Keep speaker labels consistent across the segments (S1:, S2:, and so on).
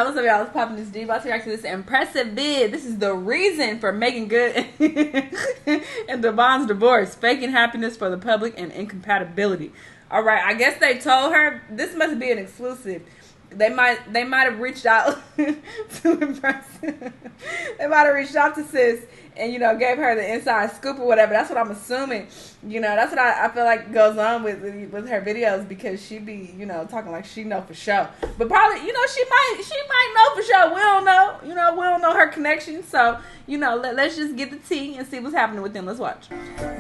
S1: What's up, y'all? Let's pop in this D. About to react to this impressive vid. This is the reason for Meagan Good and Devon's divorce. Faking happiness for the public and incompatibility. All right, I guess they told her this must be an exclusive. They might have reached out to impress. They might have reached out to sis and gave her the inside scoop or whatever. That's what I'm assuming. That's what I feel like goes on with her videos, because she be talking like she know for sure. But probably she might know for sure. We don't know. We don't know her connection. So let's just get the tea and see what's happening with them. Let's watch.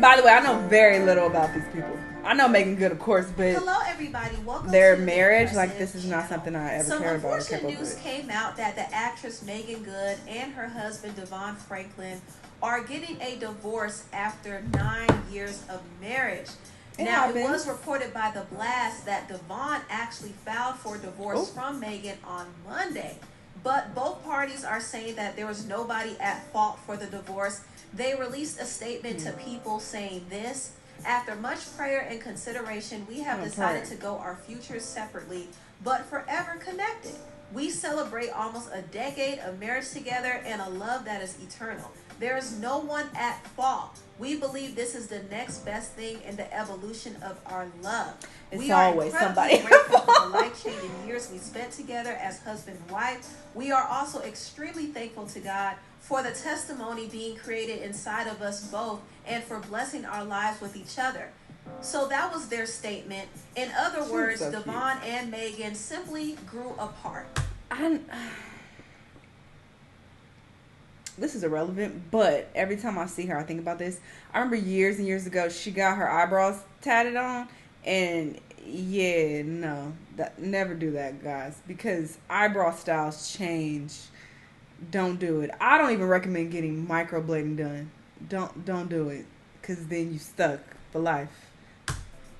S1: By the way, I know very little about these people. I know Meagan Good, of course, but
S2: hello everybody, welcome
S1: their
S2: to
S1: marriage. Like, this is not something I ever cared about.
S2: Some unfortunate news came out that the actress Meagan Good and her husband Devon Franklin are getting a divorce after 9 years of marriage. It was reported by The Blast that Devon actually filed for divorce from Meagan on Monday. But both parties are saying that there was nobody at fault for the divorce. They released a statement to People saying this: after much prayer and consideration, we have decided to go our futures separately, but forever connected. We celebrate almost a decade of marriage together and a love that is eternal. There is no one at fault. We believe this is the next best thing in the evolution of our love.
S1: We are always somebody
S2: grateful for the life-changing years we spent together as husband and wife. We are also extremely thankful to God for the testimony being created inside of us both and for blessing our lives with each other. So that was their statement. In other words, Devon and Meagan simply grew apart.
S1: This is irrelevant, but every time I see her, I think about this. I remember years and years ago, she got her eyebrows tatted on, and yeah, no, never do that, guys, because eyebrow styles change. Don't do it. I don't even recommend getting microblading done. Don't do it, because then you stuck for life.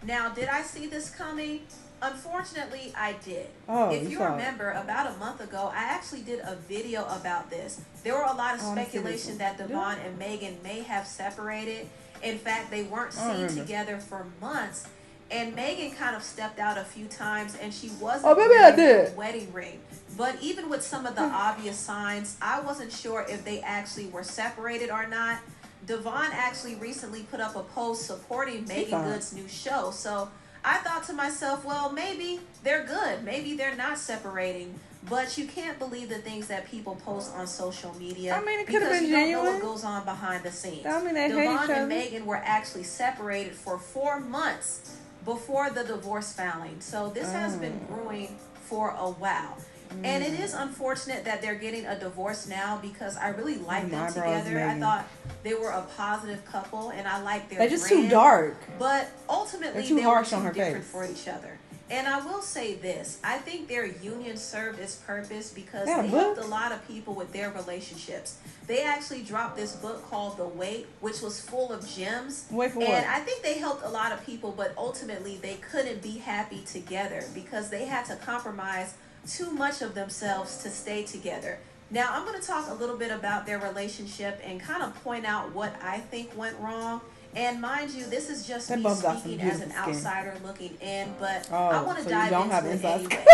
S2: Now, did I see this coming? Unfortunately, I did.
S1: Oh,
S2: if you remember, about a month ago, I actually did a video about this. There were a lot of speculation that Devon and Meagan may have separated. In fact, they weren't seen together for months. And Meagan kind of stepped out a few times, and she wasn't wearing a wedding ring. But even with some of the obvious signs, I wasn't sure if they actually were separated or not. Devon actually recently put up a post supporting Meagan Good's new show. So I thought to myself, well, maybe they're good. Maybe they're not separating. But you can't believe the things that people post on social media.
S1: I mean, it could have been genuine.
S2: Because you don't know what goes on behind the scenes.
S1: I mean, they hate each
S2: Devon
S1: other.
S2: and Meagan were actually separated for 4 months before the divorce filing. So this has been brewing for a while. And it is unfortunate that they're getting a divorce now, because I really like them together. I thought they were a positive couple, and I like their
S1: They're just
S2: brand,
S1: too dark.
S2: But ultimately,
S1: they
S2: were
S1: on
S2: too
S1: her
S2: different
S1: face.
S2: for each other. And I will say this: I think their union served its purpose, because they helped a lot of people with their relationships. They actually dropped this book called The Wait, which was full of gems. And I think they helped a lot of people, but ultimately they couldn't be happy together because they had to compromise too much of themselves to stay together. Now, I'm going to talk a little bit about their relationship and kind of point out what I think went wrong. And mind you, this is just me speaking as an outsider looking in, but I want to dive into it anyway.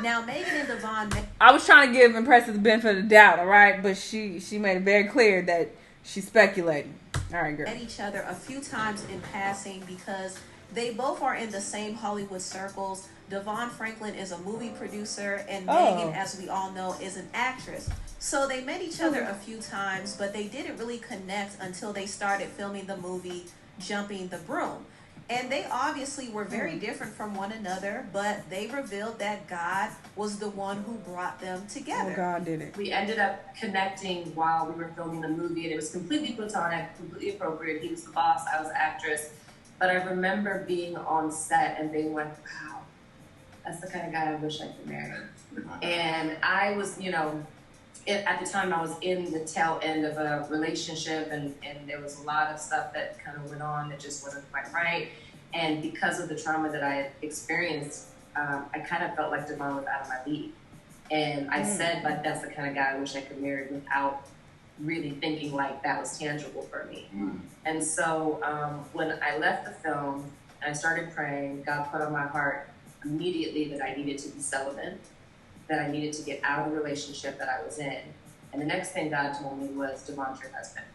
S2: Now, Meagan and Devon...
S1: I was trying to give Impressive the benefit of the doubt, all right? But she made it very clear that she's speculating. All right, girl.
S2: Met each other a few times in passing because they both are in the same Hollywood circles. Devon Franklin is a movie producer, and Meagan, as we all know, is an actress. So they met each other a few times, but they didn't really connect until they started filming the movie Jumping the Broom. And they obviously were very different from one another, but they revealed that God was the one who brought them together.
S1: Oh, God did it.
S3: We ended up connecting while we were filming the movie, and it was completely platonic, completely appropriate. He was the boss, I was the actress. But I remember being on set and being like, wow, that's the kind of guy I wish I could marry. And I was, at the time I was in the tail end of a relationship, and there was a lot of stuff that kind of went on that just wasn't quite right. And because of the trauma that I had experienced, I kind of felt like Devon was out of my league. And I said, like, that's the kind of guy I wish I could marry, without really thinking like that was tangible for me. And so when I left the film, I started praying. God put on my heart immediately that I needed to be celibate. that I needed to get out of the relationship that I was in. And the next thing God told me was, Devon's your husband.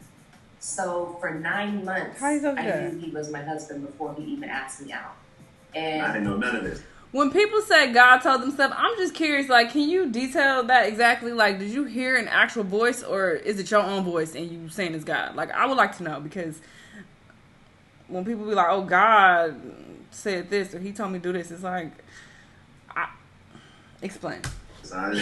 S3: So for 9 months, I knew he was my husband before he even asked me out. And
S4: I didn't know none of this.
S1: When people say God told them stuff, I'm just curious, like, can you detail that exactly? Like, did you hear an actual voice, or is it your own voice and you saying it's God? Like, I would like to know, because when people be like, oh, God said this, or he told me to do this, it's like, explain.
S3: I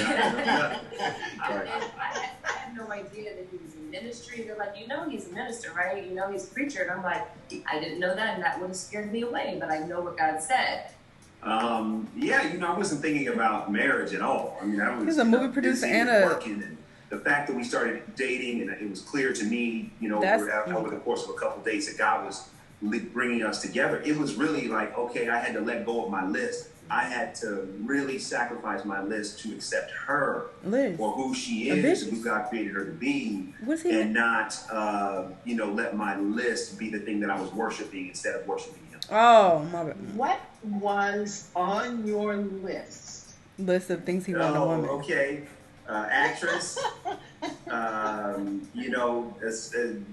S3: had no idea that he was in ministry. They're like, he's a minister, right? He's a preacher. And I'm like, I didn't know that, and that would have scared me away, but I know what God said.
S4: I wasn't thinking about marriage at all. I mean, I was.
S1: He's a movie producer and
S4: working, and the fact that we started dating, and it was clear to me, over the course of a couple of days, that God was bringing us together. It was really like, okay, I had to let go of my list. I had to really sacrifice my list to accept her for who she is, and who God created her to be, and not, let my list be the thing that I was worshiping instead of worshiping Him.
S1: Oh, my bad.
S5: What was on your list?
S1: List of things he wanted a woman.
S4: Okay. Actress.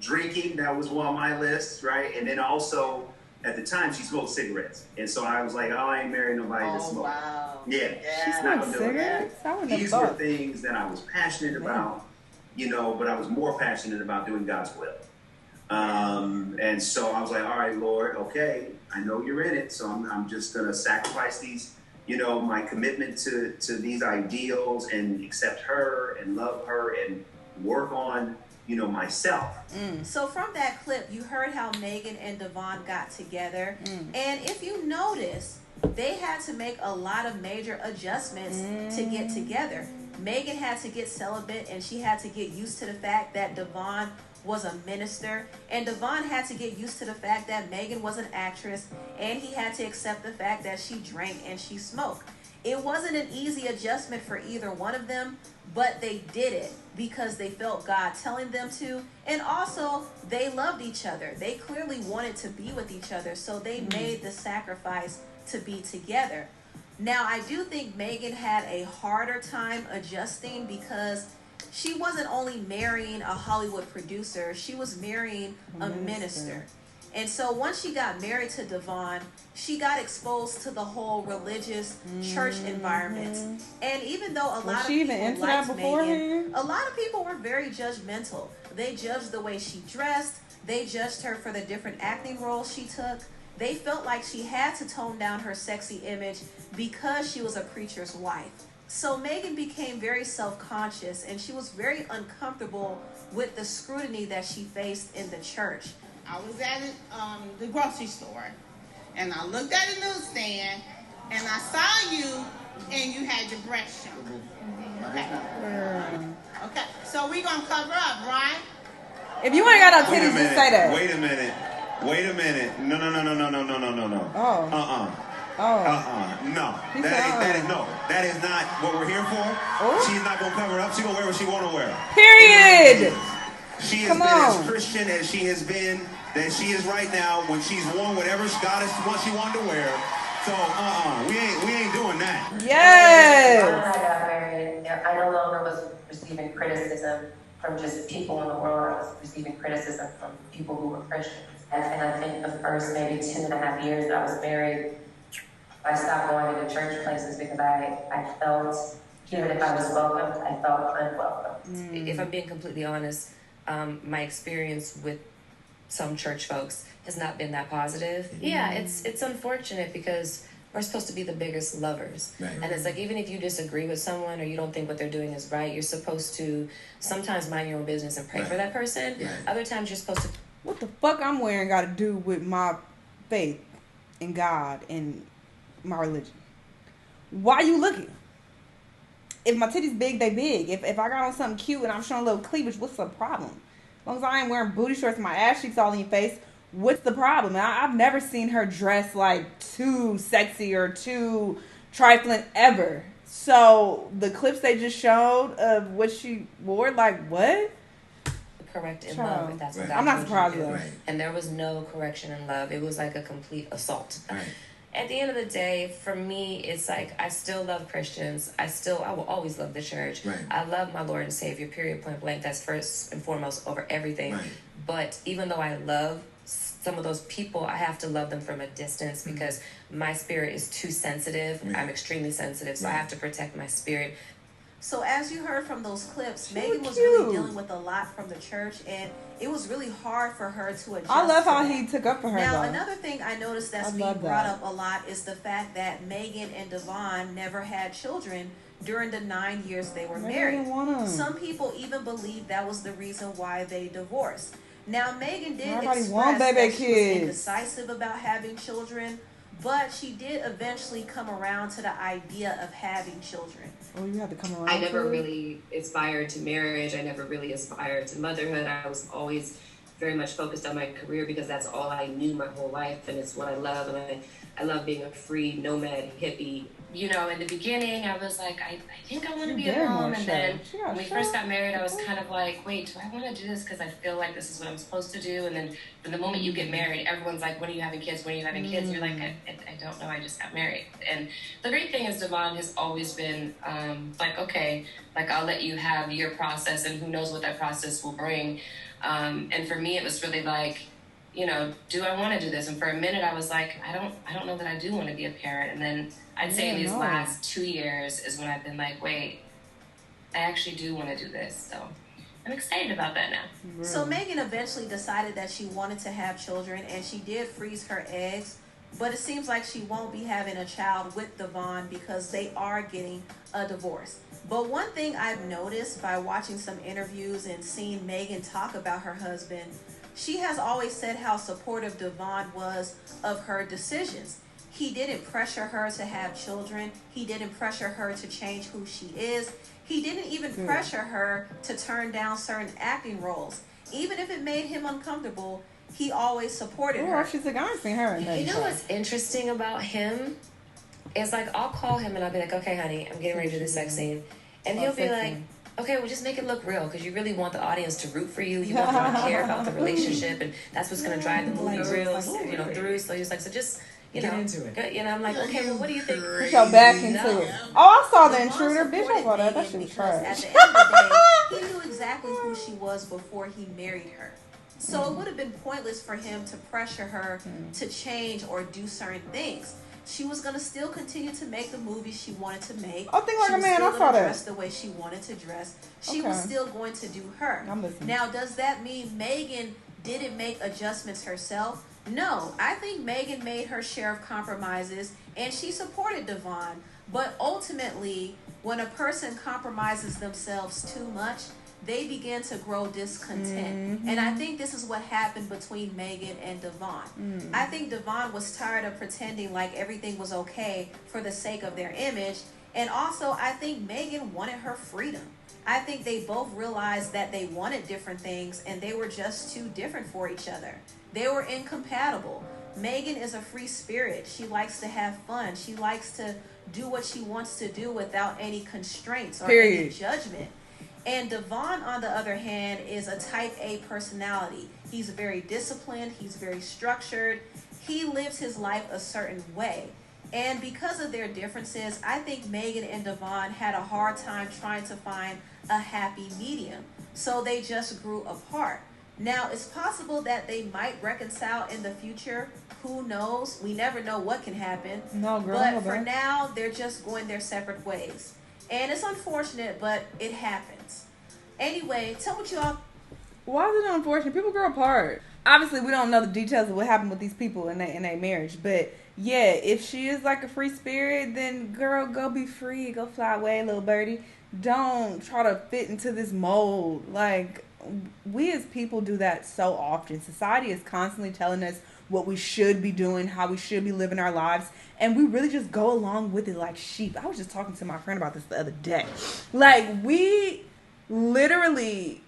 S4: Drinking, that was one on my list, right? And then also, at the time, she smoked cigarettes. And so I was like, I ain't marrying nobody that smokes.
S5: Wow.
S4: Yeah.
S1: She smoked cigarettes?
S4: These were things that I was passionate about, but I was more passionate about doing God's will. And so I was like, all right, Lord, okay, I know you're in it, so I'm just going to sacrifice these, my commitment to these ideals, and accept her and love her and work on, myself.
S2: So from that clip, you heard how Meagan and Devon got together. And if you notice, they had to make a lot of major adjustments to get together. Meagan had to get celibate, and she had to get used to the fact that Devon was a minister, and Devon had to get used to the fact that Meagan was an actress, and he had to accept the fact that she drank and she smoked. It wasn't an easy adjustment for either one of them, but they did it because they felt God telling them to, and also they loved each other. They clearly wanted to be with each other, so they made the sacrifice to be together. Now, I do think Meagan had a harder time adjusting because she wasn't only marrying a Hollywood producer, she was marrying a minister. And so once she got married to Devon, she got exposed to the whole religious church environment. And even though a lot of people liked Meagan, a lot of people were very judgmental. They judged the way she dressed. They judged her for the different acting roles she took. They felt like she had to tone down her sexy image because she was a preacher's wife. So Meagan became very self-conscious, and she was very uncomfortable with the scrutiny that she faced in the church.
S5: I was at the grocery store, and I looked at the newsstand, and I saw you, and you had your breast shown. Okay, so we're going to cover up, right?
S1: If you ain't got no titties, just say that.
S4: Wait a minute. No. No. That is not what we're here for. She's not going to cover up. She's going to wear what she want to wear.
S1: Period.
S4: She has been as Christian as she has been, that she is right now, when she's worn whatever God is what she wanted to wear. So, we ain't doing that.
S1: Yes.
S3: When I got married, I no longer was receiving criticism from just people in the world. I was receiving criticism from people who were Christians. And I think the first maybe 2.5 years that I was married, I stopped going to church places because I felt, even if I was welcomed, I felt unwelcome. If I'm being completely honest, my experience with some church folks has not been that positive. Yeah, it's unfortunate because we're supposed to be the biggest lovers. Right. And it's like, even if you disagree with someone or you don't think what they're doing is right, you're supposed to sometimes mind your own business and pray for that person. Right. Other times you're supposed to...
S1: What the fuck I'm wearing got to do with my faith in God and my religion? Why you looking? If my titties big, they big. If I got on something cute and I'm showing a little cleavage, what's the problem? As long as I ain't wearing booty shorts and my ass cheeks all in your face, what's the problem? I've never seen her dress like too sexy or too trifling ever. So the clips they just showed of what she wore, like what?
S3: Correct in love, if that's what
S1: I'm not surprised though.
S3: Right. And there was no correction in love. It was like a complete assault.
S4: Right.
S3: At the end of the day, for me, it's like I still love Christians. I will always love the church.
S6: Right.
S3: I love my Lord and Savior, period, point blank. That's first and foremost over everything.
S6: Right.
S3: But even though I love some of those people, I have to love them from a distance because my spirit is too sensitive.
S6: Right.
S3: I'm extremely sensitive, so I have to protect my spirit.
S2: So as you heard from those clips, Meagan was really dealing with a lot from the church, and it was really hard for her to adjust.
S1: I love how he took up for her.
S2: Now,
S1: though.
S2: another thing I noticed that's being brought up a lot is the fact that Meagan and Devon never had children during the 9 years they were married. Some people even believe that was the reason why they divorced. Now, Meagan did express that she was indecisive about having children, but she did eventually come around to the idea of having children.
S1: Oh, you have to come around.
S3: I never really aspired to marriage. I never really aspired to motherhood. I was always very much focused on my career because that's all I knew my whole life, and it's what I love. And I love being a free nomad hippie. You know, in the beginning, I was like, I think I want to be a mom. And then when we first got married, I was kind of like, wait, do I want to do this because I feel like this is what I'm supposed to do? And then from the moment you get married, everyone's like, when are you having kids? When are you having kids? And you're like, I don't know. I just got married. And the great thing is Devon has always been like, okay, like I'll let you have your process and who knows what that process will bring. And for me, it was really like, you know, do I want to do this? And for a minute, I was like, I don't know that I do want to be a parent. And then I'd say in these last 2 years is when I've been like, wait, I actually do want to do this. So I'm excited about that now.
S2: So Meagan eventually decided that she wanted to have children, and she did freeze her eggs, but it seems like she won't be having a child with Devon because they are getting a divorce. But one thing I've noticed by watching some interviews and seeing Meagan talk about her husband, she has always said how supportive Devon was of her decisions. He didn't pressure her to have children. He didn't pressure her to change who she is. He didn't even pressure her to turn down certain acting roles. Even if it made him uncomfortable, he always supported her.
S1: She's like, I ain't seen her.
S3: You know what's interesting about him? It's like, I'll call him and I'll be like, okay, honey, I'm getting ready to do the sex scene. And he'll be like, okay, well, just make it look real because you really want the audience to root for you. You want them to care about the relationship, and that's what's going to drive the movie real, through. So he's like, so just, get into it. You know, I'm like, okay, well, what do you think?
S1: Put your back into it. Oh, I saw The Intruder. Bitch, I saw that. That shit was trash.
S2: At the end of the day, he knew exactly who she was before he married her. So it would have been pointless for him to pressure her to change or do certain things. She was going to still continue to make the movies she wanted to make.
S1: I think like a man. I saw that.
S2: Dress the way she wanted to dress. She was still going to do her.
S1: I'm listening.
S2: Now, does that mean Meagan didn't make adjustments herself? No. I think Meagan made her share of compromises, and she supported Devon. But ultimately, when a person compromises themselves too much, they begin to grow discontent. And I think this is what happened between Meagan and Devon. I think Devon was tired of pretending like everything was okay for the sake of their image. And also, I think Meagan wanted her freedom. I think they both realized that they wanted different things and they were just too different for each other. They were incompatible. Meagan is a free spirit. She likes to have fun. She likes to do what she wants to do without any constraints or any judgment. And Devon, on the other hand, is a type A personality. He's very disciplined. He's very structured. He lives his life a certain way. And because of their differences, I think Meagan and Devon had a hard time trying to find a happy medium. So they just grew apart. Now, it's possible that they might reconcile in the future. Who knows? We never know what can happen.
S1: No, girl,
S2: but for now, they're just going their separate ways. And it's unfortunate, but it happens. Anyway, tell what y'all...
S1: Why is it unfortunate? People grow apart. Obviously, we don't know the details of what happened with these people in their marriage. But, yeah, if she is like a free spirit, then, girl, go be free. Go fly away, little birdie. Don't try to fit into this mold. Like, we as people do that so often. Society is constantly telling us what we should be doing, how we should be living our lives, and we really just go along with it like sheep. I was just talking to my friend about this the other day. Like, we literally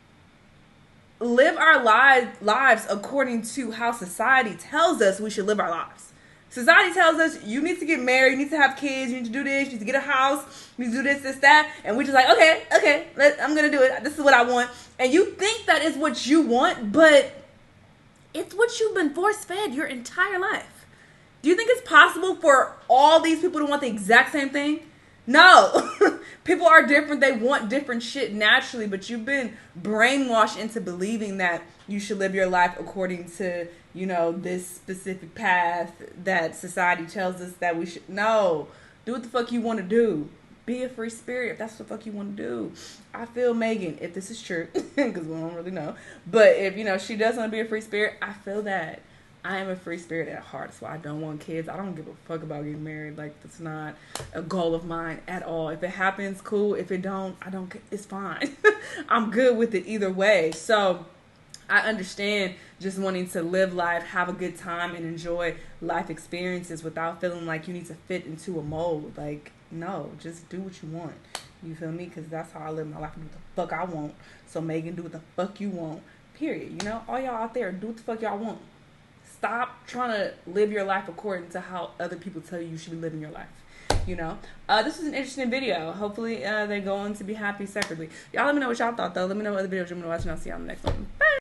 S1: live our lives according to how society tells us we should live our lives. Society tells us you need to get married, you need to have kids, you need to do this, you need to get a house, you need to do this, that, and we're just like, okay, I'm gonna do it. This is what I want. And you think that is what you want, but it's what you've been force-fed your entire life. Do you think it's possible for all these people to want the exact same thing? No. People are different. They want different shit naturally, but you've been brainwashed into believing that you should live your life according to, you know, this specific path that society tells us that we should. No. Do what the fuck you want to do. Be a free spirit if that's what the fuck you want to do. I feel Meagan, if this is true, because we don't really know, but if, you know, she does want to be a free spirit, I feel that. I am a free spirit at heart, so I don't want kids. I don't give a fuck about getting married. Like, that's not a goal of mine at all. If it happens, cool. If it don't, it's fine. I'm good with it either way. So I understand just wanting to live life, have a good time, and enjoy life experiences without feeling like you need to fit into a mold. Like, no, just do what you want. You feel me? Because that's how I live my life. Do what the fuck I want. So Meagan, do what the fuck you want. Period. You know, all y'all out there, do what the fuck y'all want. Stop trying to live your life according to how other people tell you should be living your life. You know, this was an interesting video. Hopefully, they go on to be happy separately. Y'all let me know what y'all thought, though. Let me know what other videos you want to watch, and I'll see y'all in the next one. Bye.